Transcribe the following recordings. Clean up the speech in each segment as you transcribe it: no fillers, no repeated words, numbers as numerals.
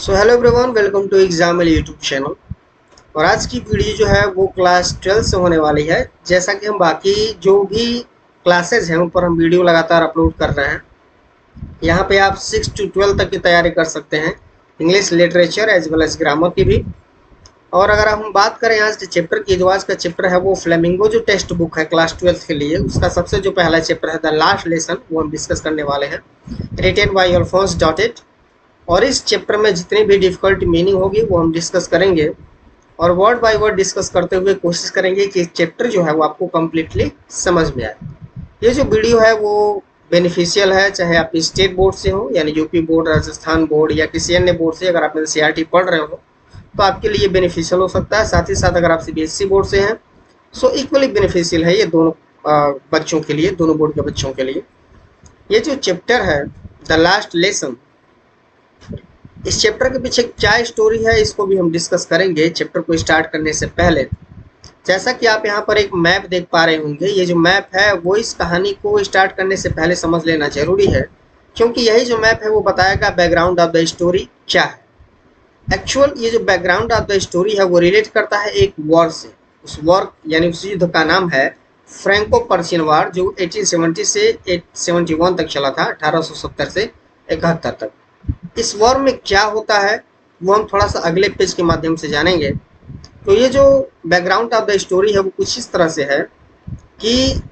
So hello everyone, welcome to example YouTube channel. और आज की वीडियो जो है वो क्लास 12 से होने वाली है। जैसा कि हम बाकी जो भी क्लासेज हैं उन पर हम वीडियो लगातार अपलोड कर रहे हैं। यहाँ पे आप 6 to 12 तक की तैयारी कर सकते हैं, English literature as well as grammar की भी। और अगर हम बात करें आज के चैप्टर की, जो आज का चैप्टर है वो फ्लेमिंगो जो टेक्स्ट बुक है क्लास 12 के लिए, उसका सबसे जो पहला चैप्टर है द लास्ट लेसन, वो हम डिस्कस करने वाले हैं, रिटेन बाय अल्फोंस डॉटेट। और इस चैप्टर में जितनी भी डिफिकल्ट मीनिंग होगी वो हम डिस्कस करेंगे, और वर्ड बाय वर्ड डिस्कस करते हुए कोशिश करेंगे कि चैप्टर जो है वो आपको कम्प्लीटली समझ में आए। ये जो वीडियो है वो बेनिफिशियल है, चाहे आप स्टेट बोर्ड से हो यानी यूपी बोर्ड, राजस्थान बोर्ड या किसी अन्य बोर्ड से। अगर आप एनसीईआरटी पढ़ रहे हो तो आपके लिए बेनिफिशियल हो सकता है। साथ ही साथ अगर आप सीबीएसई बोर्ड से हैं सो इक्वली बेनिफिशियल है ये दोनों बच्चों के लिए, दोनों बोर्ड के बच्चों के लिए। ये जो चैप्टर है द लास्ट लेसन, इस चैप्टर के पीछे क्या स्टोरी है इसको भी हम डिस्कस करेंगे चैप्टर को स्टार्ट करने से पहले। जैसा कि आप यहाँ पर एक मैप देख पा रहे होंगे, ये जो मैप है वो इस कहानी को स्टार्ट करने से पहले समझ लेना जरूरी है, क्योंकि यही जो मैप है वो बताएगा बैकग्राउंड ऑफ द स्टोरी क्या है। एक्चुअल ये जो बैकग्राउंड ऑफ द स्टोरी है वो रिलेट करता है एक वॉर से। उस वॉर यानी उस युद्ध का नाम है फ्रैंको पर्शियन वॉर, जो 1870 से 1871 तक चला था, 1870 से 71 तक। इस वॉर में क्या होता है वो हम थोड़ा सा अगले पेज के माध्यम से जानेंगे। तो ये जो बैकग्राउंड ऑफ द स्टोरी है वो कुछ इस तरह से है कि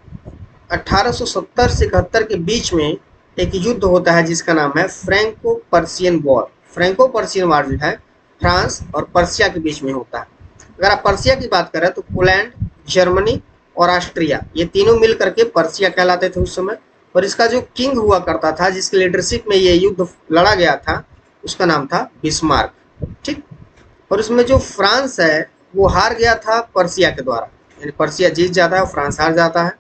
1870 से 71 के बीच में एक युद्ध होता है जिसका नाम है Franco Persian war. Franco Persian war जो है फ्रांस और पर्शिया के बीच में होता है। अगर आप पर्शिया की बात करें तो पोलैंड, जर्मनी और ऑस्ट्रिया, ये तीनों मिल करके पर्शिया कहलाते थे उस समय। और इसका जो किंग हुआ करता था, जिसकी लीडरशिप में ये युद्ध लड़ा गया था, उसका नाम था बिस्मार्क। ठीक। और उसमें जो फ्रांस है वो हार गया था पर्शिया के द्वारा, यानी पर्शिया जीत जाता है और फ्रांस हार जाता है।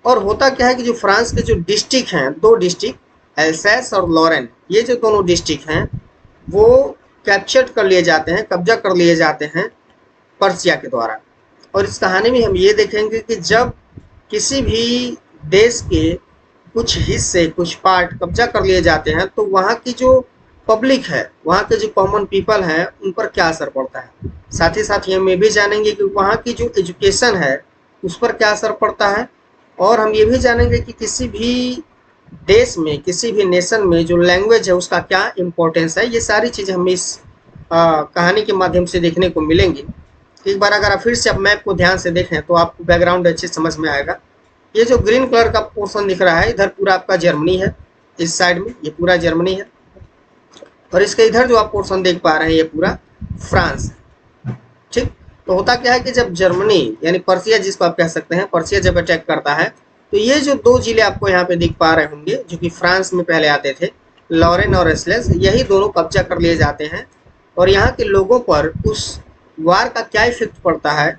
और होता क्या है कि जो फ्रांस के जो डिस्ट्रिक्ट हैं, दो डिस्ट्रिक्ट एल्सैस और लॉरेन, ये जो दोनों डिस्ट्रिक्ट हैं वो कैप्चर कर लिए जाते हैं, कब्जा कर लिए जाते हैं पर्शिया के द्वारा। और इस कहानी में हम ये देखेंगे कि जब किसी भी देश के कुछ हिस्से, कुछ पार्ट कब्जा कर लिए जाते हैं तो वहाँ की जो पब्लिक है, वहाँ के जो कॉमन पीपल हैं, उन पर क्या असर पड़ता है। साथ ही साथ हम ये भी जानेंगे कि वहाँ की जो एजुकेशन है उस पर क्या असर पड़ता है। और हम ये भी जानेंगे कि किसी भी देश में, किसी भी नेशन में जो लैंग्वेज है उसका क्या इम्पोर्टेंस है। ये सारी चीज़ें हम इस कहानी के माध्यम से देखने को मिलेंगी। एक बार अगर आप फिर से आप मैप को ध्यान से देखें तो आपको बैकग्राउंड अच्छे समझ में आएगा। ये जो ग्रीन कलर का पोर्शन दिख रहा है, इधर पूरा आपका जर्मनी है, इस साइड में ये पूरा जर्मनी है। और इसके इधर जो आप पोर्शन देख पा रहे हैं ये पूरा फ्रांस है। ठीक। तो होता क्या है कि जब जर्मनी यानी पर्शिया, जिसको आप कह सकते हैं, पर्शिया जब अटैक करता है तो ये जो दो जिले आपको यहाँ पे दिख पा रहे होंगे जो कि फ्रांस में पहले आते थे, लॉरेन और एल्सैस, यही दोनों कब्जा कर लिए जाते हैं। और यहाँ के लोगों पर उस वार का क्या इफेक्ट पड़ता है,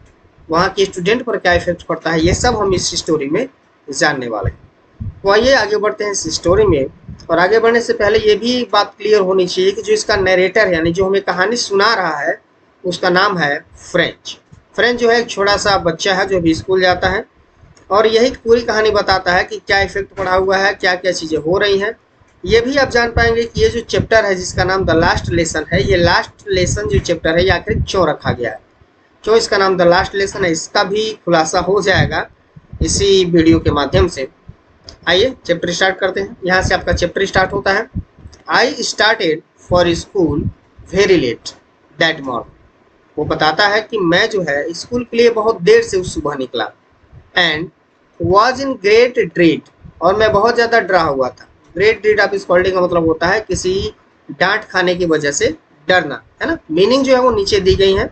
वहाँ के स्टूडेंट पर क्या इफेक्ट पड़ता है, ये सब हम इस स्टोरी में जानने वाले हैं। तो आइए आगे बढ़ते हैं इस स्टोरी में। और आगे बढ़ने से पहले ये भी बात क्लियर होनी चाहिए कि जो इसका नरेटर यानी जो हमें कहानी सुना रहा है उसका नाम है फ्रेंच। फ्रेंच जो है एक छोटा सा बच्चा है जो भी स्कूल जाता है, और यही पूरी कहानी बताता है कि क्या इफेक्ट पड़ा हुआ है, क्या क्या चीज़ें हो रही हैं। ये भी आप जान पाएंगे कि ये जो चैप्टर है जिसका नाम द लास्ट लेसन है, ये लास्ट लेसन जो चैप्टर है ये आखिर क्यों रखा गया है, क्यों इसका नाम द लास्ट लेसन है, इसका भी खुलासा हो जाएगा इसी वीडियो के माध्यम से। आइए चैप्टर स्टार्ट करते हैं। यहाँ से आपका चैप्टर स्टार्ट होता है। I started for school very let that morning. वो बताता है कि मैं जो है स्कूल के लिए बहुत देर से उस सुबह निकला। एंड वॉज इन ग्रेट ड्रीड, और मैं बहुत ज़्यादा डरा हुआ था। ग्रेट ड्रीड ऑफ स्कॉल्डिंग का मतलब होता है किसी डांट खाने की वजह से डरना, है ना। मीनिंग जो है वो नीचे दी गई है,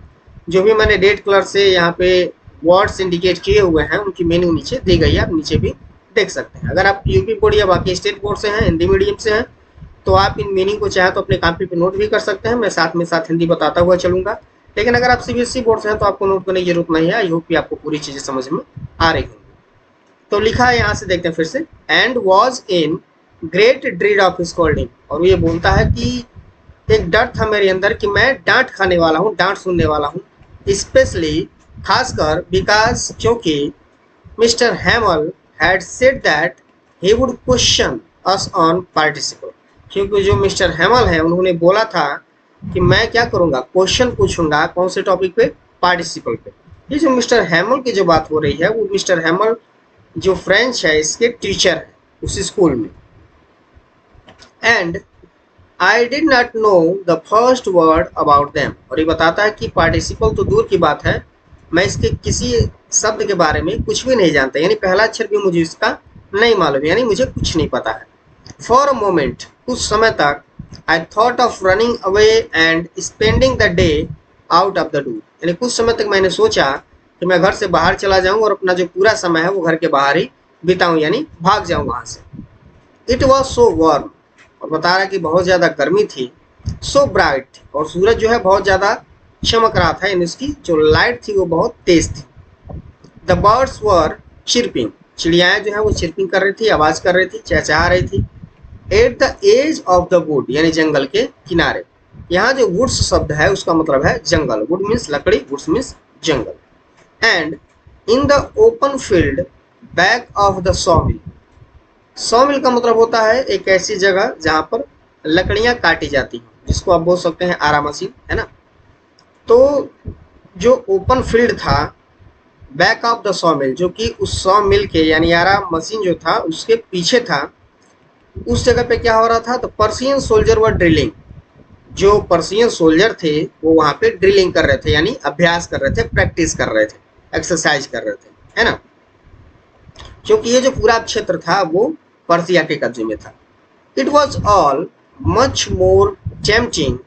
जो भी मैंने रेड कलर से यहाँ पे वर्ड्स इंडिकेट किए हुए हैं उनकी मीनिंग नीचे दी गई है, आप नीचे भी देख सकते हैं। अगर आप यूपी बोर्ड या बाकी स्टेट बोर्ड से हैं, हिंदी मीडियम से हैं, तो आप इन मीनिंग को चाहे तो अपने कॉपी पे नोट भी कर सकते हैं, मैं साथ में साथ हिंदी बताता हुआ चलूंगा। लेकिन अगर आप सीबीएसई बोर्ड से हैं तो आपको नोट करने की जरूरत नहीं है। आई होप कि आपको पूरी चीज़ें समझ में आ रही होंगी। तो लिखा है, यहाँ से देखते हैं फिर से। And was in great dread of scolding, और ये बोलता है कि एक डर था मेरे अंदर कि मैं डांट खाने वाला हूँ, डांट सुनने वाला हूँ। स्पेशली खासकर बिकॉज, क्योंकि mister हैमल had said that he would question us on participle, क्योंकि जो मिस्टर हैमल है उन्होंने बोला था कि मैं क्या करूंगा, क्वेश्चन पूछूंगा कौन से टॉपिक पे, पार्टिसिपल पे। ये जो मिस्टर हैमल की जो बात हो रही है, वो मिस्टर हैमल जो फ्रेंच है इसके टीचर है उस स्कूल में। And I did not know the first word about them, और ये बताता है कि पार्टिसिपल तो दूर की बात है, मैं इसके किसी शब्द के बारे में कुछ भी नहीं जानता, यानी पहला अक्षर भी मुझे इसका नहीं मालूम, यानी मुझे कुछ नहीं पता है। फॉर अ मोमेंट, कुछ समय तक, I thought of running away and spending the day out of the door, यानी कुछ समय तक मैंने सोचा कि मैं घर से बाहर चला जाऊं और अपना जो पूरा समय है वो घर के बाहर ही बिताऊं, यानी भाग जाऊं वहां से। इट वॉज सो वार्म, और बता रहा कि बहुत ज़्यादा गर्मी थी। सो ब्राइट, और सूरज जो है बहुत ज़्यादा चमक रहा था, यानी उसकी जो लाइट थी वो बहुत तेज थी। द बर्ड्स वर चिरपिंग, चिड़ियाएं जो है वो चिरपिंग कर रही थी, आवाज कर रही थी, चहचहा रही थी। At the edge of the wood, यानी जंगल के किनारे। यहाँ जो वुड्स शब्द है उसका मतलब है जंगल, वुड मीन्स लकड़ी, वुड्स मीन्स जंगल। And in the open field back of the sawmill, sawmill का मतलब होता है एक ऐसी जगह जहां पर लकड़ियां काटी जाती हैं, जिसको आप बोल सकते हैं आरा मशीन, है ना। तो जो ओपन फील्ड था बैक ऑफ द सॉमिल, जो कि उस सॉमिल के यानी आरा मशीन जो था उसके पीछे था, उस जगह पे क्या हो रहा था, तो पर्शियन सोल्जर वर ड्रिलिंग, जो पर्शियन सोल्जर थे वो वहां पे ड्रिलिंग कर रहे थे, यानी अभ्यास कर रहे थे, प्रैक्टिस कर रहे थे, एक्सरसाइज कर रहे थे, है ना। क्योंकि ये जो पूरा क्षेत्र था वो पर्सिया के कब्जे में था। It was all much more tempting,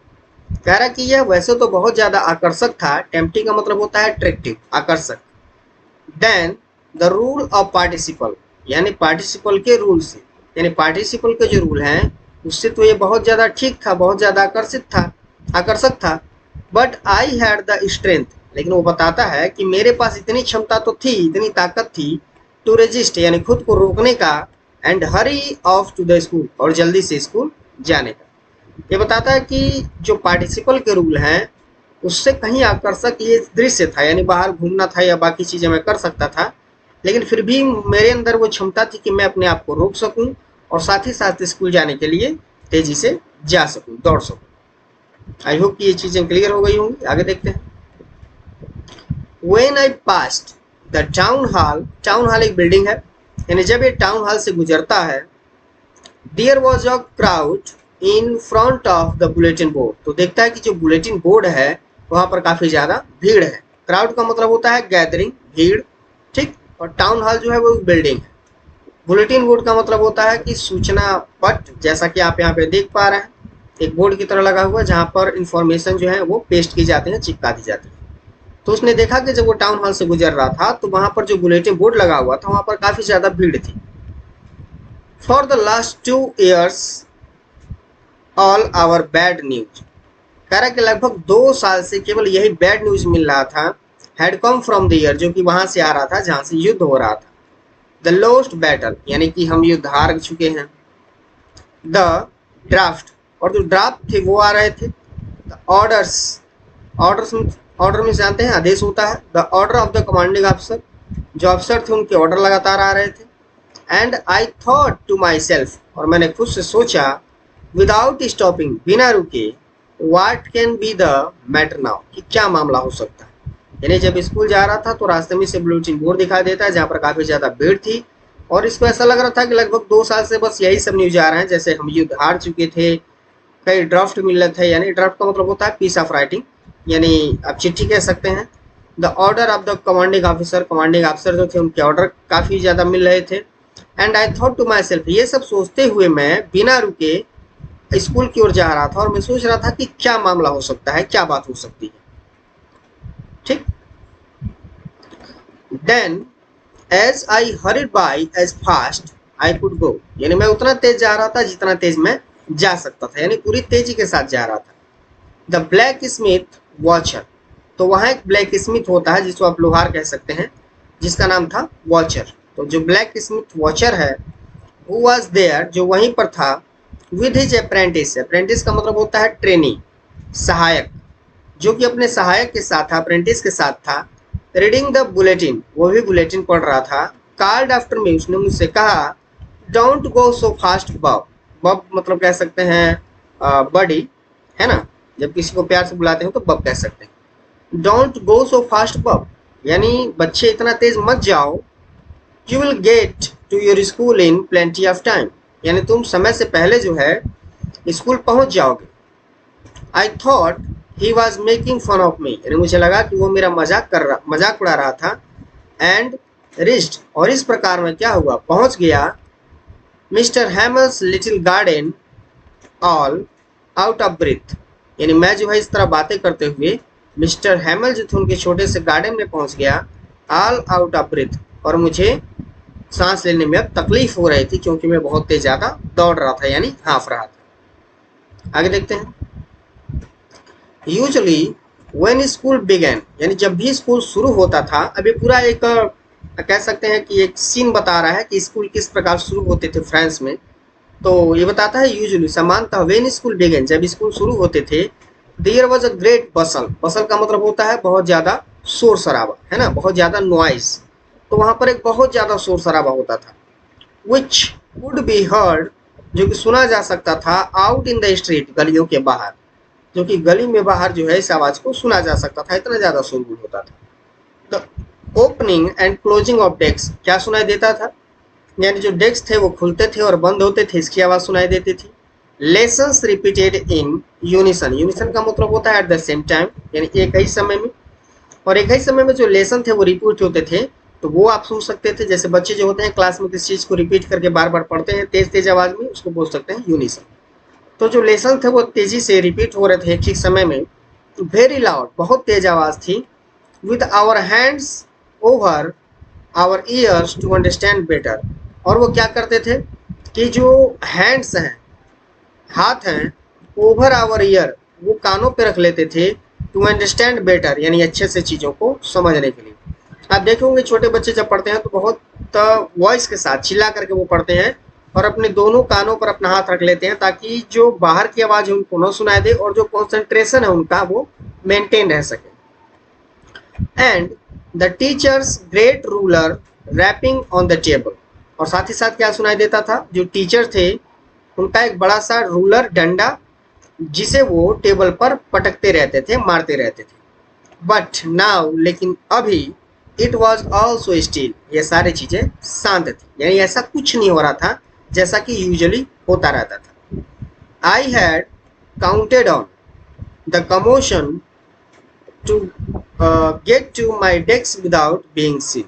कह रहा कि यह वैसे तो बहुत ज्यादा आकर्षक था, टेम्पटिंग का मतलब होता है अट्रैक्टिव, आकर्षक। Then the rule of participle, यानी पार्टिसिपल के रूल से, यानी पार्टिसिपल के जो रूल हैं उससे तो ये बहुत ज़्यादा ठीक था, बहुत ज़्यादा आकर्षक था। But I had the strength, लेकिन वो बताता है कि मेरे पास इतनी क्षमता तो थी, इतनी ताकत थी, टू रेजिस्ट, यानी खुद को रोकने का, and hurry off to the school, और जल्दी से स्कूल जाने का। ये बताता है कि जो पार्टिसिपल के रूल हैं उससे कहीं आकर्षक ये दृश्य था, यानी बाहर घूमना था या बाकी चीज़ें मैं कर सकता था, लेकिन फिर भी मेरे अंदर वो क्षमता थी कि मैं अपने आप को रोक सकूं और साथ ही साथ स्कूल जाने के लिए तेजी से जा सकूं, दौड़ सकूं। आई होप कि ये चीज़ें क्लियर हो गई होंगी। आगे देखते हैं। When I passed the town hall, town hall एक बिल्डिंग है, यानी जब ये टाउन हॉल से गुजरता है, there was a crowd in front of the bulletin board, तो देखता है कि जो बुलेटिन बोर्ड है वहां पर काफी ज्यादा भीड़ है। क्राउड का मतलब होता है गैदरिंग, भीड़, ठीक। और टाउन हॉल जो है वो बिल्डिंग है। बुलेटिन बोर्ड का मतलब होता है कि सूचना पट, जैसा कि आप यहाँ पे देख पा रहे हैं, एक बोर्ड की तरह लगा हुआ है जहाँ पर इंफॉर्मेशन जो है वो पेस्ट की जाती है, चिपका दी जाती है। तो उसने देखा कि जब वो टाउन हॉल से गुजर रहा था तो वहां पर जो बुलेटिन बोर्ड लगा हुआ था वहां पर काफी ज्यादा भीड़ थी। For the last 2 years all our bad news, कह रहा कि लगभग 2 साल से केवल यही बैड न्यूज मिल रहा था, had come from the year, जो कि वहां से आ रहा था जहां से युद्ध हो रहा था। द लोस्ट बैटल, यानी कि हम युद्ध हार चुके हैं। द ड्राफ्ट, और जो ड्राफ्ट थे वो आ रहे थे। द ऑर्डर्स, ऑर्डर में जानते हैं आदेश होता है। The order of the commanding officer, जो अफसर थे उनके ऑर्डर लगातार आ रहे थे। And I thought to myself, और मैंने खुद से सोचा, विदाउट स्टॉपिंग, बिना रुके, what can be the matter now, कि क्या मामला हो सकता है। यानी जब स्कूल जा रहा था तो रास्ते में से बुलेटिन बोर्ड दिखाई देता है जहाँ पर काफी ज्यादा भीड़ थी, और इसको ऐसा लग रहा था कि लगभग 2 साल से बस यही सब न्यूज आ रहे हैं, जैसे हम युद्ध हार चुके थे, कई ड्राफ्ट मिल रहे थे, यानी ड्राफ्ट का मतलब होता है पीस ऑफ राइटिंग, यानी आप चिट्ठी कह सकते हैं। The order of the commanding officer, commanding officer जो थे उनके ऑर्डर काफ़ी ज़्यादा मिल रहे थे। And I thought to myself, ये सब सोचते हुए मैं बिना रुके स्कूल की ओर जा रहा था और मैं सोच रहा था कि क्या मामला हो सकता है, क्या बात हो सकती है, ठीक। Then as I hurried by as fast as कुड गो, यानी मैं उतना तेज जा रहा था जितना तेज मैं जा सकता था, यानी पूरी तेजी के साथ जा रहा था। द ब्लैक स्मिथ वॉचर, तो वहाँ एक ब्लैक स्मिथ होता है जिसको आप लोहार कह सकते हैं, जिसका नाम था वॉचर। तो जो ब्लैक स्मिथ वॉचर है हु वाज देयर, जो वहीं पर था, विद हिज अप्रेंटिस, अप्रेंटिस का मतलब होता है ट्रेनी, सहायक, जो कि अपने सहायक के साथ था, अप्रेंटिस के साथ था। रीडिंग द बुलेटिन, वो भी बुलेटिन पढ़ रहा था। कॉल्ड आफ्टर मी, उसने मुझसे कहा, don't go so fast Bob, Bob मतलब कह सकते हैं बडी, है ना। जब किसी को प्यार से बुलाते हैं तो बब कह सकते हैं। डोंट गो सो फास्ट बब, यानी बच्चे इतना तेज मत जाओ। You will get to your school in plenty of time, यानी तुम समय से पहले जो है स्कूल पहुंच जाओगे। I thought he was making fun of me, यानी मुझे लगा कि वो मेरा मजाक उड़ा रहा था। एंड रिच्ड, और इस प्रकार में क्या हुआ, पहुंच गया mister Hummels little garden all out of breath, यानी मैं जो है इस तरह बातें करते हुए मिस्टर हैमल जो थे उनके छोटे से गार्डन में पहुंच गया, ऑल आउट ऑफ ब्रीथ, और मुझे सांस लेने में अब तकलीफ हो रही थी क्योंकि मैं बहुत तेज ज़्यादा दौड़ रहा था, यानी हाँफ रहा था। आगे देखते हैं। यूजुअली व्हेन स्कूल बिगेन, यानी जब भी स्कूल शुरू होता था, अभी पूरा एक कह सकते हैं कि एक सीन बता रहा है कि स्कूल किस प्रकार शुरू होते थे फ्रांस में। तो ये बताता है यूजुअली सामान्यतः व्हेन स्कूल बिगेन, जब स्कूल शुरू होते थे, देयर वाज अ ग्रेट बसल, बसल का मतलब होता है बहुत ज़्यादा शोर शराबा, है ना, बहुत ज़्यादा नॉइज। तो वहाँ पर एक बहुत ज़्यादा शोर शराबा होता था। विच वुड बी हर्ड, जो कि सुना जा सकता था, आउट इन द स्ट्रीट, गलियों के बाहर, जो कि गली में बाहर जो है इस आवाज़ को सुना जा सकता था, इतना ज़्यादा शोरगुल होता था। The opening and closing of desk, क्या सुनाई देता था, यानी जो डेस्क थे वो खुलते थे और बंद होते थे, इसकी आवाज़ सुनाई देती थी। Lessons repeated in unison, unison का मतलब होता है एट द सेम टाइम, यानी एक ही समय में, और एक ही समय में जो लेसन थे वो रिपीट होते थे, तो वो आप सुन सकते थे। जैसे बच्चे जो होते हैं क्लास में किसी चीज़ को रिपीट करके बार बार पढ़ते हैं तेज तेज आवाज़ में, उसको बोल सकते हैं यूनिसन। तो जो लेसन थे वो तेज़ी से रिपीट हो रहे थे एक ही समय में, वेरी लाउड, बहुत तेज आवाज़ थी। With our hands over our ears to understand better, और वो क्या करते थे कि जो हैंड्स हैं, हाथ हैं, ओवर आवर ईयर, वो कानों पे रख लेते थे, टू अंडरस्टैंड बेटर, यानी अच्छे से चीज़ों को समझने के लिए। आप देखेंगे छोटे बच्चे जब पढ़ते हैं तो बहुत वॉइस के साथ चिल्ला करके वो पढ़ते हैं और अपने दोनों कानों पर अपना हाथ रख लेते हैं ताकि जो बाहर की आवाज़ है उनको न सुनाई दे और जो कॉन्सेंट्रेशन है उनका वो मेंटेन रह सके। And the teacher's great ruler rapping on the table, और साथ ही साथ क्या सुनाई देता था, जो टीचर थे उनका एक बड़ा सा रूलर, डंडा, जिसे वो टेबल पर पटकते रहते थे, मारते रहते थे। बट नाउ, लेकिन अभी, इट वॉज ऑल्सो स्टिल, ये सारी चीज़ें शांत थी, यानी ऐसा कुछ नहीं हो रहा था जैसा कि यूजुअली होता रहता था। I had counted on the commotion to get to my desk without being seen.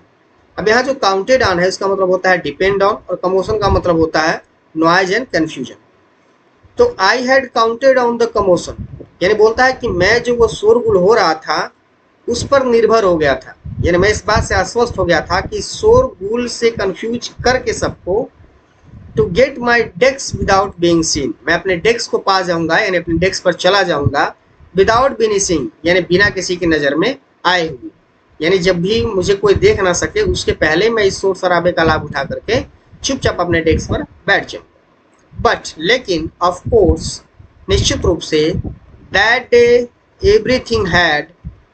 अब यहाँ जो काउंटेड ऑन है इसका मतलब होता है डिपेंड ऑन, और कमोशन का मतलब होता है नॉइज एंड कन्फ्यूजन। तो I had counted on the commotion, यानी बोलता है कि मैं जो वो शोरगुल हो रहा था उस पर निर्भर हो गया था, यानी मैं इस बात से आश्वस्त हो गया था कि शोरगुल से कंफ्यूज करके सबको, to get my desk without being seen, मैं अपने डेस्क को पा जाऊंगा, यानी अपने डेस्क पर चला जाऊंगा, विदाउट बीइंग सीन, यानी बिना किसी की नज़र में आए हुए, यानी जब भी मुझे कोई देख ना सके उसके पहले मैं इस शोर शराबे का लाभ उठा करके चुपचाप अपने डेस्क पर बैठ जाऊँ। बट लेकिन ऑफ कोर्स, निश्चित रूप से, that day everything had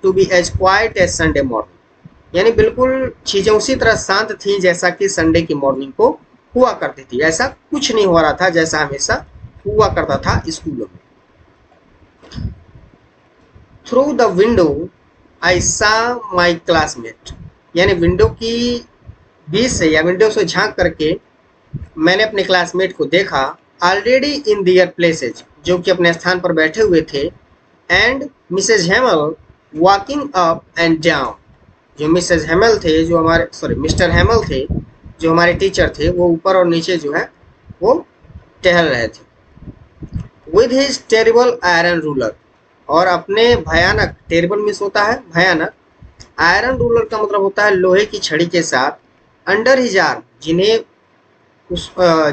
to be as quiet as Sunday morning, यानी बिल्कुल चीज़ें उसी तरह शांत थी जैसा कि संडे की मॉर्निंग को हुआ करती थी। ऐसा कुछ नहीं हो रहा था जैसा हमेशा हुआ करता था स्कूलों में। थ्रू द विंडो आई सा माई क्लासमेट, यानी विंडो की बीच से या विंडो से झांक करके मैंने अपने क्लासमेट को देखा, ऑलरेडी इन दियर प्लेसेज, जो कि अपने स्थान पर बैठे हुए थे, and Mrs Hamel walking up and down, जो मिसेज हेमल थे, जो हमारे मिस्टर हेमल थे जो हमारे टीचर थे, वो ऊपर और नीचे जो है वो टहल रहे थे। With his terrible iron ruler, और अपने भयानक, टेरिबल मीन्स होता है भयानक, आयरन रूलर का मतलब होता है लोहे की छड़ी के साथ, अंडर हिज आर्म,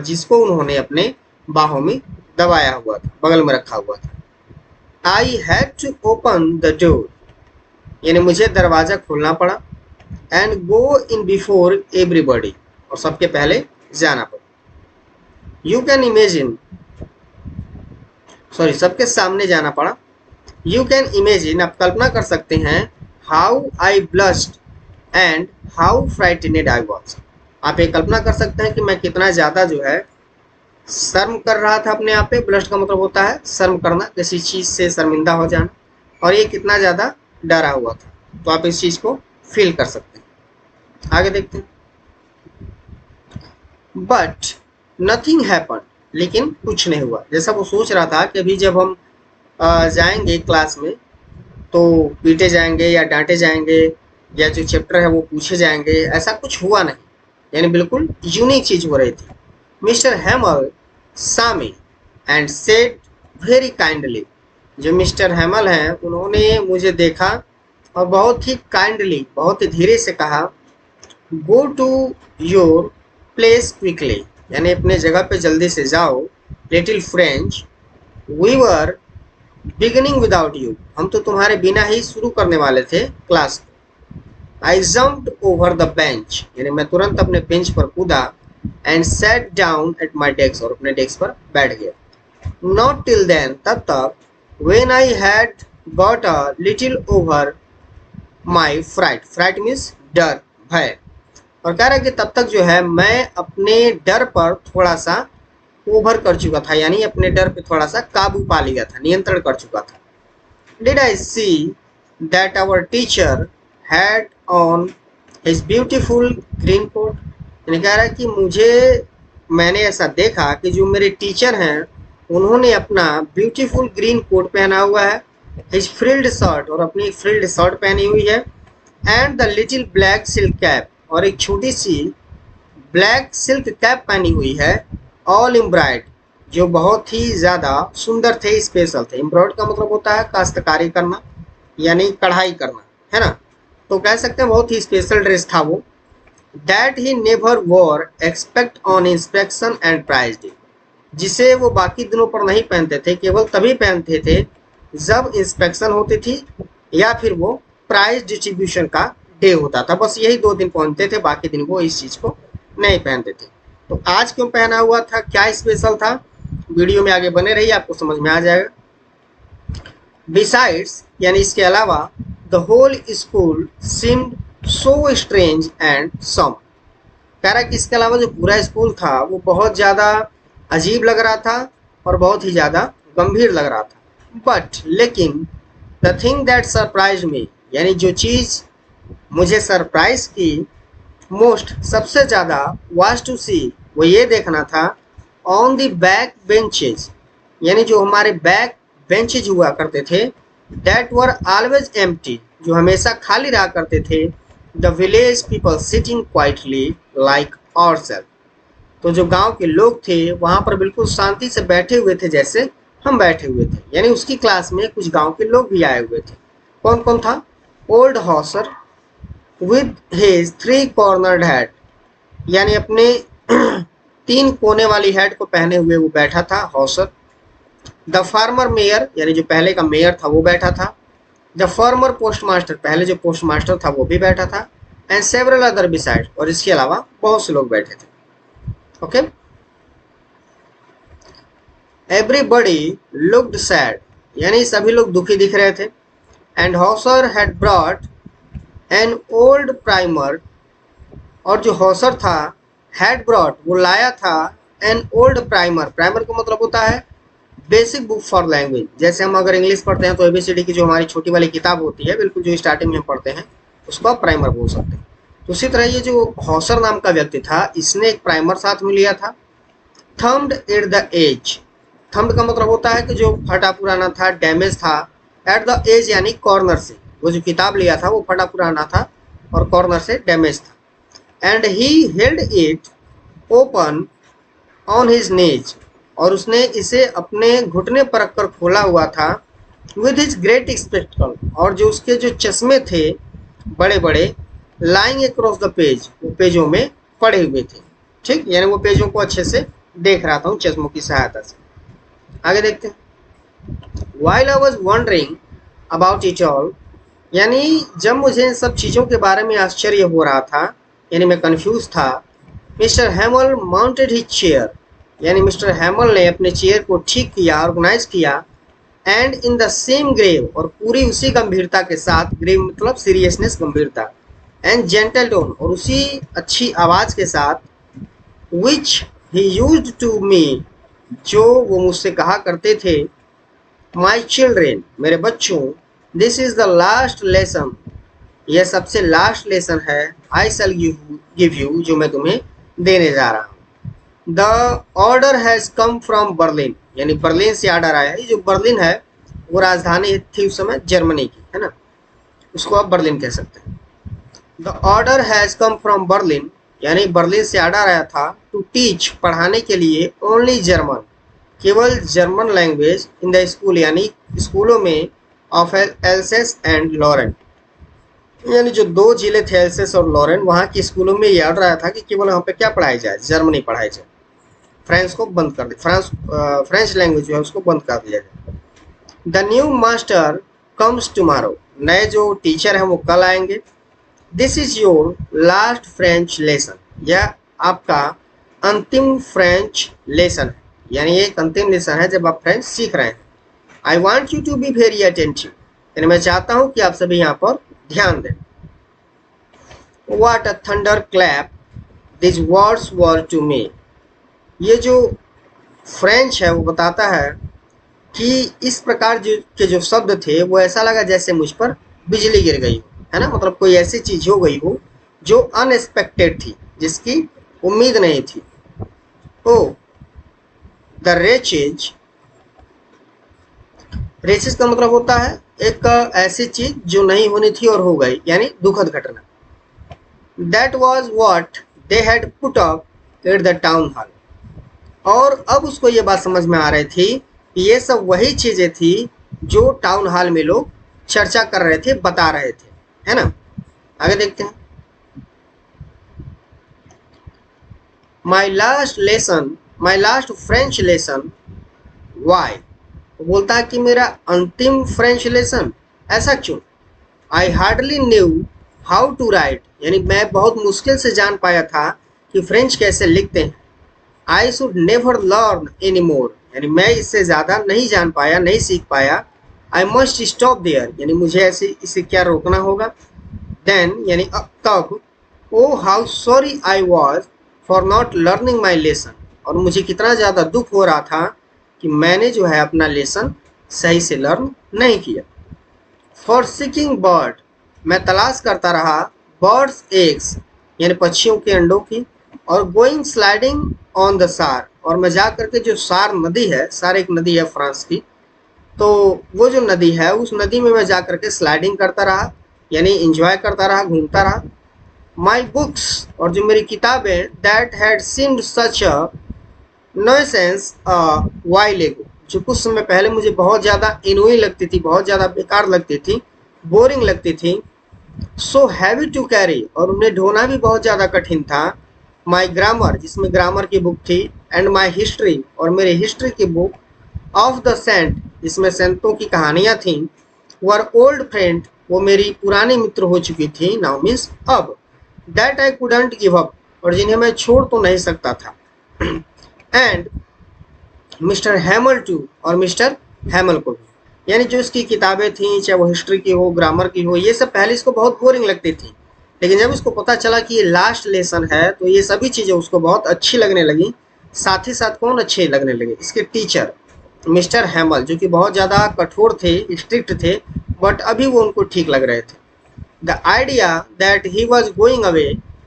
जिसको उन्होंने अपने बाहों में दबाया हुआ था, बगल में रखा हुआ था। I had to open the door, यानी मुझे दरवाज़ा खोलना पड़ा, and go in before everybody, और सबके पहले जाना पड़ा। यू कैन इमेजिन, सबके सामने जाना पड़ा। यू कैन इमेजिन, आप कल्पना कर सकते हैं, how I blushed and how frightened I was, आप ये कल्पना कर सकते हैं कि मैं कितना ज़्यादा जो है शर्म कर रहा था अपने आप पे। ब्लश्ड का मतलब होता है शर्म करना, किसी चीज़ से शर्मिंदा हो जाना। और ये कितना ज़्यादा डरा हुआ था, तो आप इस चीज़ को फील कर सकते हैं। आगे देखते हैं। बट नथिंग हैपन, लेकिन कुछ नहीं हुआ। जैसा वो सोच रहा था कि अभी जब हम जाएंगे क्लास में तो पीटे जाएंगे या डांटे जाएंगे या जो चैप्टर है वो पूछे जाएंगे, ऐसा कुछ हुआ नहीं। यानी बिल्कुल यूनिक चीज़ हो रही थी। Mister हैमल saw me and said very kindly, जो मिस्टर हैमल हैं उन्होंने मुझे देखा और बहुत ही काइंडली, बहुत ही धीरे से कहा, go to your place quickly, यानी अपने जगह पे जल्दी से जाओ। Little French, we were beginning without you, हम तो तुम्हारे बिना ही शुरू करने वाले थे क्लास को। आई जम्प्ड ओवर द बेंच, यानी मैं तुरंत अपने बेंच पर कूदा। And sat down at my desk, और अपने डेस्क पर बैठ गया। नॉट टिल देन, तब तक, when I had got a little over my fright, fright means डर, भय। और कह रहा है कि तब तक जो है मैं अपने डर पर थोड़ा सा ओवर कर चुका था, यानी अपने डर पे थोड़ा सा काबू पा लिया था, नियंत्रण कर चुका था। Did I see that our teacher had on his beautiful green coat, यानी कह रहा है कि मैंने ऐसा देखा कि जो मेरे टीचर हैं उन्होंने अपना ब्यूटीफुल ग्रीन कोट पहना हुआ है, हिज फ्रिल्ड शर्ट, और अपनी फ्रिल्ड शर्ट पहनी हुई है, and the little black silk cap, और एक छोटी सी ब्लैक सिल्क कैप पहनी हुई है, ऑल एम्ब्रॉयड, जो बहुत ही ज़्यादा सुंदर थे, स्पेशल थे। एम्ब्रॉयड का मतलब होता है काश्तकारी करना, यानी कढ़ाई करना, है ना। तो कह सकते हैं बहुत ही स्पेशल ड्रेस था वो। That he never wore expect on inspection and prize day, जिसे वो बाकी दिनों पर नहीं पहनते थे, केवल तभी पहनते थे जब इंस्पेक्शन होती थी या फिर वो प्राइज डिस्ट्रीब्यूशन का डे होता था। बस यही 2 दिन पहनते थे, बाकी दिन वो इस चीज़ को नहीं पहनते थे। तो आज क्यों पहना हुआ था, क्या स्पेशल था, वीडियो में आगे बने रहिए, आपको समझ में आ जाएगा। बिसाइड्स, यानी इसके अलावा, the whole school seemed so strange and some, कह रहा है कि इसके अलावा जो पूरा स्कूल था वो बहुत ज़्यादा अजीब लग रहा था और बहुत ही ज़्यादा गंभीर लग रहा था। बट लेकिन, the thing that surprise me, यानी जो चीज़ मुझे सरप्राइज की मोस्ट, सबसे ज़्यादा, वाज टू सी, वो ये देखना था, ऑन द बैक बेंचेज, यानी जो हमारे बैक बेंचेज हुआ करते थे, दैट वर ऑलवेज एम्प्टी, जो हमेशा खाली रहा करते थे, the village people sitting quietly like ourself, तो जो गांव के लोग थे वहाँ पर बिल्कुल शांति से बैठे हुए थे जैसे हम बैठे हुए थे। यानी उसकी क्लास में कुछ गांव के लोग भी आए हुए थे। कौन कौन था? Old Hauser with his 3 cornered hat, यानी अपने 3 कोने वाली हैट को पहने हुए वो बैठा था, हॉसर। द फार्मर मेयर, यानी जो पहले का मेयर था वो बैठा था। द फॉर्मर पोस्ट मास्टर, पहले जो पोस्ट मास्टर था वो भी बैठा था। एंड सेवरल अदर बिसाइड, और इसके अलावा बहुत से लोग बैठे थे। ओके, एवरीबडी लुक्ड सैड, यानी सभी लोग दुखी दिख रहे थे। And Hauser had brought an old primer, और जो हॉसर था, हैड ब्रॉट, वो लाया था, एन ओल्ड प्राइमर, प्राइमर का मतलब होता है बेसिक बुक फॉर लैंग्वेज। जैसे हम अगर इंग्लिश पढ़ते हैं तो एबीसीडी की जो हमारी छोटी वाली किताब होती है, बिल्कुल जो स्टार्टिंग में हम पढ़ते हैं, उसको आप प्राइमर बोल सकते हैं। तो उसी तरह ये जो हॉसर नाम का व्यक्ति था, इसने एक प्राइमर साथ में लिया था। Thumbed at the edge, thumbed का मतलब होता है कि जो फटा पुराना था, डैमेज था। एट द एज यानी कॉर्नर से, वो जो किताब लिया था वो फटा पुराना था और कॉर्नर से डैमेज था। And he held it open on his knees, और उसने इसे अपने घुटने पर रखकर खोला हुआ था। विद हिज ग्रेट स्पेक्टिकल, और जो उसके जो चश्मे थे बड़े बड़े, लाइंग अक्रॉस द पेज, वो पेजों में पड़े हुए थे। ठीक, यानी वो पेजों को अच्छे से देख रहा था उन चश्मों की सहायता से। आगे देखते हैं। While I was wondering about it all, यानी जब मुझे इन सब चीज़ों के बारे में आश्चर्य हो रहा था, यानी मैं कंफ्यूज था, mister Hamel mounted his chair, यानी मिस्टर हैमल ने अपने चेयर को ठीक किया, ऑर्गेनाइज किया। And in the same grave, और पूरी उसी गंभीरता के साथ, ग्रेव मतलब सीरियसनेस, गंभीरता। एंड जेंटल टोन, और उसी अच्छी आवाज़ के साथ, विच ही यूज्ड टू मी जो वो मुझसे कहा करते थे, माई चिल्ड्रेन, मेरे बच्चों, this is the last lesson, यह सबसे लास्ट लेसन है, आई शैल गिव यू, जो मैं तुम्हें देने जा रहा हूँ। The order has come from Berlin, यानी बर्लिन से ऑर्डर आया है। जो बर्लिन है वो राजधानी थी उस समय जर्मनी की, है ना, उसको आप बर्लिन कह सकते हैं। The order has come from Berlin, यानी बर्लिन से ऑर्डर आया था, टू टीच, पढ़ाने के लिए, ओनली जर्मन, केवल German language, in the school, यानी स्कूलों में, ऑफ एल्सेस एंड लॉरेन, यानी जो दो जिले थे एल्सेस और लॉरेन, वहाँ के स्कूलों में ये ऑर्डर आया था कि केवल वहाँ पे क्या पढ़ाई जाए, जर्मनी पढ़ाई जाए, फ्रेंच को बंद कर दे, फ्रेंच लैंग्वेज जो है उसको बंद कर दिया जाए। The new master comes tomorrow, नए जो टीचर हैं वो कल आएंगे। This is your last French lesson, यह आपका अंतिम फ्रेंच लेसन है, यानी एक अंतिम लेसन है जब आप फ्रेंच सीख रहे हैं। I want you to be very attentive, यानी मैं चाहता हूं कि आप सभी यहाँ पर ध्यान दें। What a thunder clap these words were to me, ये जो फ्रेंच है वो बताता है कि इस प्रकार जो शब्द थे वो ऐसा लगा जैसे मुझ पर बिजली गिर गई हो, है ना, मतलब कोई ऐसी चीज हो गई हो जो अनएक्सपेक्टेड थी, जिसकी उम्मीद नहीं थी। ओ द रेचेज, रेचेज का मतलब होता है एक ऐसी चीज जो नहीं होनी थी और हो गई, यानी दुखद घटना। That was what they had put up at the town hall, और अब उसको ये बात समझ में आ रही थी कि ये सब वही चीजें थी जो टाउन हॉल में लोग चर्चा कर रहे थे, बता रहे थे, है ना। आगे देखते हैं। My last lesson, my last French lesson, why, बोलता है कि मेरा अंतिम फ्रेंच लेसन, ऐसा क्यों। I hardly knew how to write, यानी मैं बहुत मुश्किल से जान पाया था कि फ्रेंच कैसे लिखते हैं। I should never learn any more, यानी मैं इससे ज़्यादा नहीं जान पाया, नहीं सीख पाया। आई मस्ट स्टॉप देयर, यानी मुझे ऐसे इसे क्या रोकना होगा। देन, यानी अब तब, oh how sorry I was for not learning my lesson, और मुझे कितना ज़्यादा दुख हो रहा था कि मैंने जो है अपना लेसन सही से लर्न नहीं किया। फॉर सीकिंग बर्ड, मैं तलाश करता रहा, बर्ड्स एग्स, यानी पक्षियों के अंडों की, और गोइंग स्लाइडिंग ऑन द सार, और मैं जा करके जो सार नदी है, सार एक नदी है फ्रांस की, तो वो जो नदी है उस नदी में मैं जा करके स्लाइडिंग करता रहा, यानी इंजॉय करता रहा, घूमता रहा। माई बुक्स, और जो मेरी किताबें, that had seemed such a nuisance while एगो, जो कुछ समय पहले मुझे बहुत ज़्यादा इनोई लगती थी, बहुत ज़्यादा बेकार लगती थी, बोरिंग लगती थी, सो हैवी टू कैरी, और उन्हें ढोना भी बहुत ज़्यादा कठिन था। माई ग्रामर, जिसमें ग्रामर की बुक थी, एंड माई हिस्ट्री, और मेरी हिस्ट्री की बुक, ऑफ द सेंट, जिसमें सेंटों की कहानियाँ थीं, वर ओल्ड फ्रेंड, वो मेरी पुरानी मित्र हो चुकी थी, नाउ मीन्स अब, that I couldn't give up, और जिन्हें मैं छोड़ तो नहीं सकता था। एंड मिस्टर हैमल टू, और मिस्टर हैमल को भी, यानी जो इसकी किताबें थीं, चाहे वो हिस्ट्री की हो, ग्रामर की हो, ये सब पहले इसको बहुत बोरिंग लगती थी, लेकिन जब इसको पता चला कि ये लास्ट लेसन है तो ये सभी चीज़ें उसको बहुत अच्छी लगने लगी। साथ ही साथ कौन अच्छे लगने लगे, इसके टीचर मिस्टर हैमल, जो कि बहुत ज़्यादा कठोर थे, स्ट्रिक्ट थे, बट अभी वो उनको ठीक लग रहे थे। The idea that he was going away,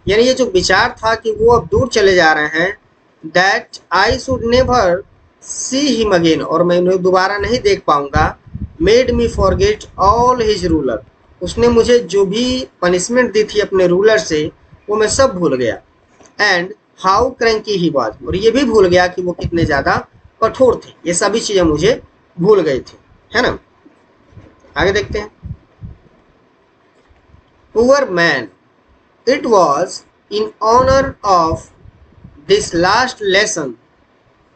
यानी ये जो विचार था कि वो अब दूर चले जा रहे हैं, that I should never see him again, और मैं उन्हें दोबारा नहीं देख पाऊंगा, made me forget all his ruler, उसने मुझे जो भी पनिशमेंट दी थी अपने रूलर से वो मैं सब भूल गया। And how cranky he was, और ये भी भूल गया कि वो कितने ज़्यादा कठोर थे, ये सभी चीज़ें मुझे भूल गई थी, है ना। आगे देखते हैं। Poor man, it was in honour of this last lesson,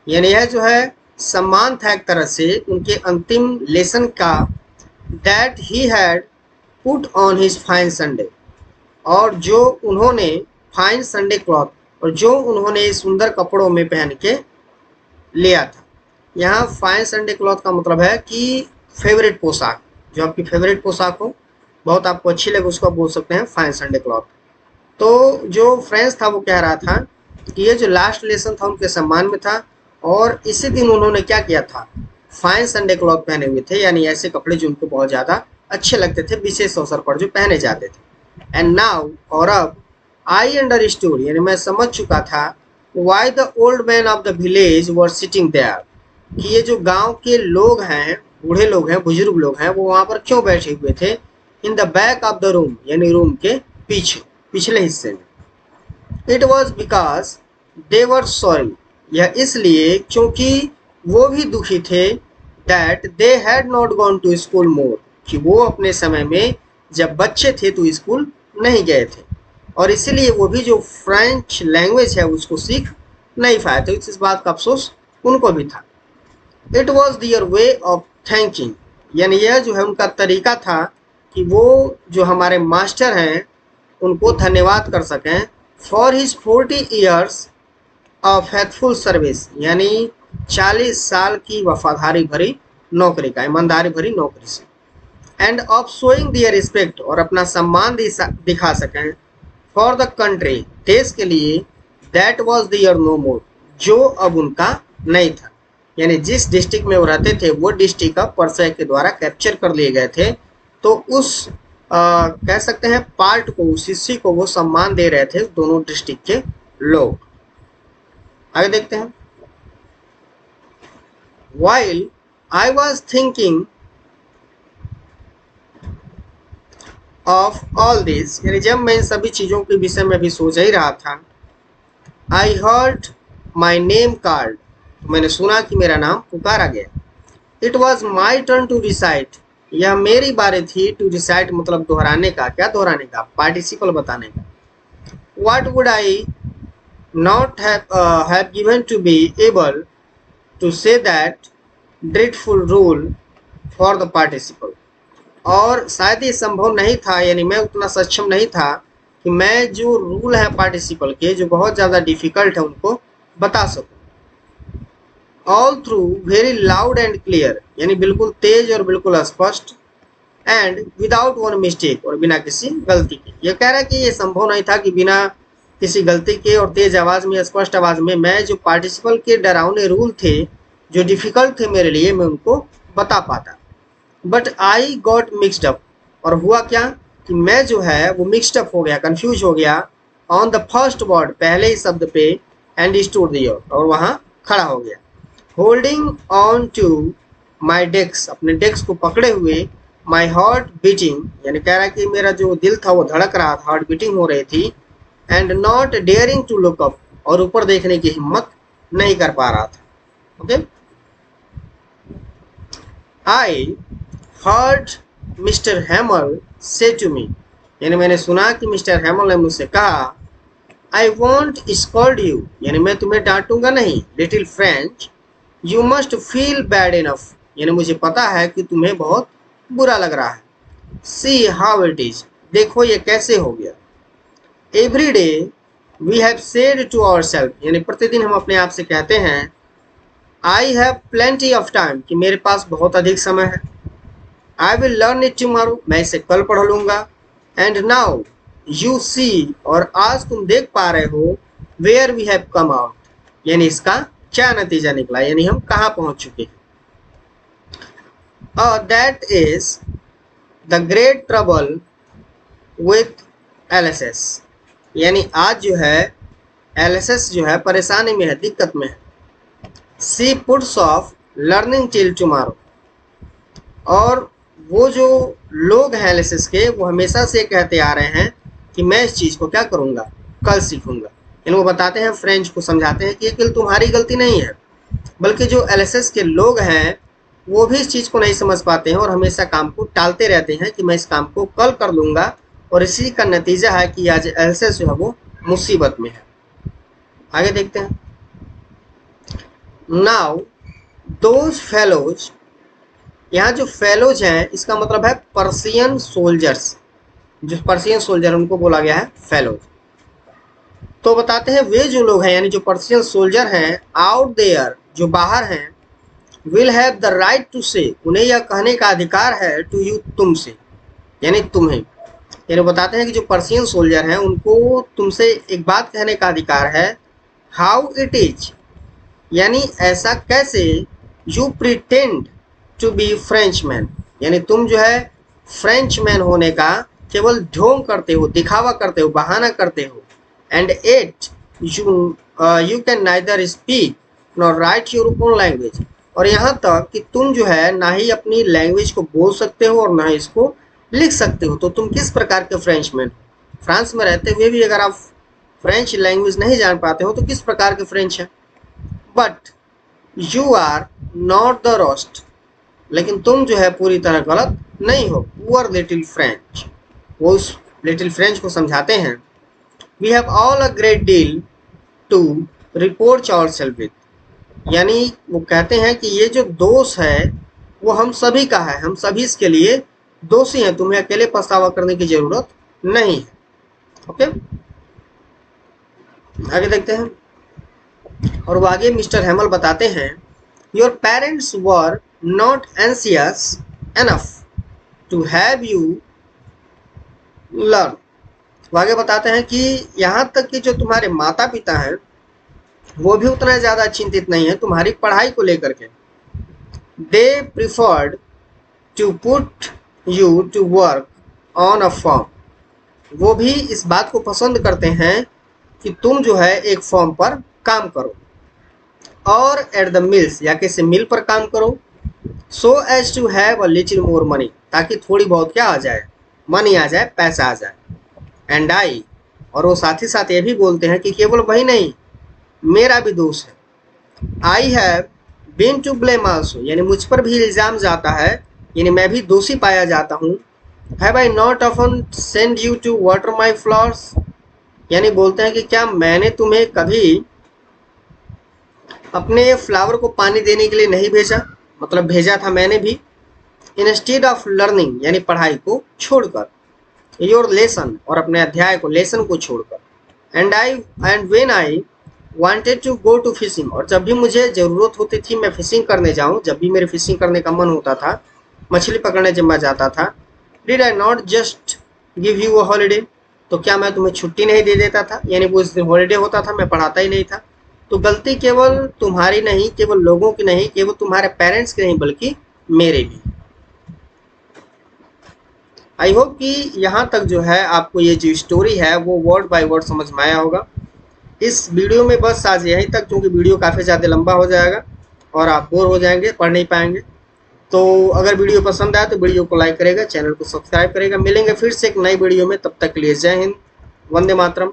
यानी यह जो है सम्मान था एक तरह से उनके अंतिम लेसन का, that he had put on his fine Sunday, और जो उन्होंने फाइन संडे क्लॉथ, और जो उन्होंने सुंदर कपड़ों में पहन के लिया था। यहाँ फाइन संडे क्लॉथ का मतलब है कि फेवरेट पोशाक, जो आपकी फेवरेट पोशाक हो, बहुत आपको अच्छी लगे, उसको बोल सकते हैं फाइन संडे क्लॉथ। तो जो फ्रेंच था वो कह रहा था कि ये जो लास्ट लेसन था उनके सम्मान में था, और इसी दिन उन्होंने क्या किया था, फाइन संडे क्लॉथ पहने हुए थे, यानी ऐसे कपड़े जो उनको बहुत ज़्यादा अच्छे लगते थे विशेष अवसर पर जो पहने जाते थे। एंड नाउ, और अब, आई अंडरस्टूड, यानी मैं समझ चुका था, why the old man of the village were sitting there, कि ये जो गांव के लोग हैं, बूढ़े लोग हैं, बुजुर्ग लोग हैं, वो वहां पर क्यों बैठे हुए थे, in the back of the room, यानी रूम के पीछे, पिछले हिस्से में। It was because they were sorry, यह इसलिए क्योंकि वो भी दुखी थे, that they had not gone to school more, कि वो अपने समय में जब बच्चे थे तो स्कूल नहीं गए थे, और इसीलिए वो भी जो फ्रेंच लैंग्वेज है उसको सीख नहीं पाए थे। इस बात का अफसोस उनको भी था। It was their way of thanking, यानी यह जो है उनका तरीका था कि वो जो हमारे मास्टर हैं उनको धन्यवाद कर सकें, for his 40 years of faithful service, यानी 40 साल की वफादारी भरी नौकरी का, ईमानदारी भरी नौकरी से। And of showing their respect, और अपना सम्मान दिखा सकें, फॉर द कंट्री, देश के लिए, दैट वॉज दियर नो मोर, जो अब उनका नहीं था, यानी जिस डिस्ट्रिक्ट में वो रहते थे वो डिस्ट्रिक्ट अब परसे के द्वारा कैप्चर कर लिए गए थे, तो उस कह सकते हैं पार्ट को, उस हिस्से को वो सम्मान दे रहे थे दोनों डिस्ट्रिक्ट के लोग। आगे देखते हैं। While I was thinking of all this, यानी जब मैं इन सभी चीज़ों के विषय में भी सोच ही रहा था, I heard my name called, मैंने सुना कि मेरा नाम पुकारा गया। It was my turn to recite, यह मेरी बारी थी, to recite मतलब दोहराने का। क्या दोहराने का? पार्टिसिपल बताने का। What would I not have given to be able to say that dreadful rule for the participle, और शायद ये संभव नहीं था, यानी मैं उतना सक्षम नहीं था कि मैं जो रूल है पार्टिसिपल के, जो बहुत ज़्यादा डिफिकल्ट है, उनको बता सकूं। All through very loud and clear, यानी बिल्कुल तेज और बिल्कुल स्पष्ट, एंड विदाउट वन मिस्टेक, और बिना किसी गलती के। यह कह रहा है कि ये संभव नहीं था कि बिना किसी गलती के और तेज आवाज़ में, स्पष्ट आवाज़ में, मैं जो पार्टिसिपल के डरावने रूल थे जो डिफ़िकल्ट थे मेरे लिए, मैं उनको बता पाता। But I got mixed up, और हुआ क्या कि मैं जो है वो मिक्सड अप हो गया, कन्फ्यूज हो गया, ऑन द फर्स्ट वर्ड, पहले ही शब्द पे, एंड स्टूड दियर, और वहाँ खड़ा हो गया। Holding on to my desk, अपने डेस्क को पकड़े हुए, माई हार्ट बीटिंग, यानी कह रहा है कि मेरा जो दिल था वो धड़क रहा था, हार्ट बीटिंग हो रही थी, and not daring to look up, और ऊपर देखने की हिम्मत नहीं कर पा रहा था। ओके, आई हर्ड मिस्टर हैमल से टू मी, यानी मैंने सुना कि मिस्टर हैमल ने मुझसे कहा, आई वॉन्ट स्कॉल्ड यू, यानी मैं तुम्हें डांटूंगा नहीं, little French, you must feel bad enough, यानी मुझे पता है कि तुम्हें बहुत बुरा लग रहा है। सी हाउ इट इज, देखो ये कैसे हो गया। Every day we have said to ourself, यानी प्रतिदिन हम अपने आप से कहते हैं, I have plenty of time, कि मेरे पास बहुत अधिक समय है। I will learn it tomorrow, मैं इसे कल पढ़ लूँगा। एंड नाउ यू सी, और आज तुम देख पा रहे हो, where we have come out, यानी इसका क्या नतीजा निकला, यानी हम कहाँ पहुँच चुके हैं। That is the great trouble with LSS, यानी आज जो है LSS जो है परेशानी में है, दिक्कत में है। She puts off learning till tomorrow, और वो जो लोग हैं LSS के, वो हमेशा से कहते आ रहे हैं कि मैं इस चीज़ को क्या करूँगा, कल सीखूँगा। यानी वो बताते हैं, फ्रेंच को समझाते हैं कि ये केवल तुम्हारी गलती नहीं है, बल्कि जो LSS के लोग हैं वो भी इस चीज़ को नहीं समझ पाते हैं और हमेशा काम को टालते रहते हैं कि मैं इस काम को कल कर लूँगा, और इसी का नतीजा है कि आज LSS जो है वो मुसीबत में है। आगे देखते हैं। नाउ दोज फेलोज, यहाँ जो फेलोज हैं इसका मतलब है पर्सियन सोल्जर्स, जो पर्सियन सोल्जर उनको बोला गया है फेलोज। तो बताते हैं वे जो लोग हैं, यानी जो पर्सियन सोल्जर हैं, आउट देयर, जो बाहर हैं, will have the right to say, उन्हें यह कहने का अधिकार है, टू यू, तुमसे, यानी तुम्हें। यानी बताते हैं कि जो पर्सियन सोल्जर हैं उनको तुमसे एक बात कहने का अधिकार है, हाउ इट इज, यानी ऐसा कैसे, you pretend to be Frenchman, यानी तुम जो है फ्रेंचमैन होने का केवल ढोंग करते हो, दिखावा करते हो, बहाना करते हो। And yet you you can neither speak nor write your own language, और यहाँ तक कि तुम जो है ना ही अपनी लैंग्वेज को बोल सकते हो और ना ही इसको लिख सकते हो। तो तुम किस प्रकार के फ्रेंचमैन हो? फ्रांस में रहते हुए भी अगर आप फ्रेंच लैंग्वेज नहीं जान पाते हो तो किस प्रकार के फ्रेंच है? But you are not the worst, लेकिन तुम जो है पूरी तरह गलत नहीं हो। पुअर लिटिल फ्रेंच, वो उस लिटिल फ्रेंच को समझाते हैं। We have all a great deal to report ourself with, यानी वो कहते हैं कि ये जो दोष है वो हम सभी का है, हम सभी इसके लिए दोषी हैं, तुम्हें अकेले पछतावा करने की जरूरत नहीं है। ओके, आगे देखते हैं। और वो आगे मिस्टर हैमल बताते हैं, your parents were not anxious enough to have you learn. वो आगे बताते हैं कि यहाँ तक कि जो तुम्हारे माता पिता हैं वो भी उतना ज़्यादा चिंतित नहीं है तुम्हारी पढ़ाई को लेकर के। They preferred to put you to work on a form, वो भी इस बात को पसंद करते हैं कि तुम जो है एक फॉर्म पर काम करो, और एट द मिल्स, या किसी मिल पर काम करो, so as to have a little more money, ताकि थोड़ी बहुत क्या आ जाए, मनी आ जाए, पैसा आ जाए। एंड आई, और वो साथ ही साथ ये भी बोलते हैं कि केवल वही नहीं, मेरा भी दोष है। I have been to blame also, यानी मुझ पर भी इल्ज़ाम जाता है, यानी मैं भी दोषी पाया जाता हूँ। Have I not often send you to water my flowers, यानी बोलते हैं कि क्या मैंने तुम्हें कभी अपने फ्लावर को पानी देने के लिए नहीं भेजा, मतलब भेजा था मैंने भी। इंस्टेड ऑफ लर्निंग, यानी पढ़ाई को छोड़कर, योर लेसन, और अपने अध्याय को, लेसन को छोड़कर। And when I wanted to go to fishing, और जब भी मुझे ज़रूरत होती थी मैं फिशिंग करने जाऊं, जब भी मेरे फिशिंग करने का मन होता था, मछली पकड़ने जब मैं जाता था, did I not just give you a holiday, तो क्या मैं तुम्हें छुट्टी नहीं दे देता था? यानी वो उस दिन हॉलीडे होता था, मैं पढ़ाता ही नहीं था। तो गलती केवल तुम्हारी नहीं, केवल लोगों की नहीं, केवल तुम्हारे पेरेंट्स की नहीं, बल्कि मेरे भी। आई होप कि यहाँ तक जो है आपको ये जो स्टोरी है वो वर्ड बाय वर्ड समझ में आया होगा। इस वीडियो में बस आज यहीं तक, क्योंकि वीडियो काफ़ी ज़्यादा लंबा हो जाएगा और आप बोर हो जाएंगे, पढ़ नहीं पाएंगे। तो अगर वीडियो पसंद आए तो वीडियो को लाइक करेगा, चैनल को सब्सक्राइब करेगा। मिलेंगे फिर से एक नई वीडियो में, तब तक के लिए जय हिंद, वंदे मातरम।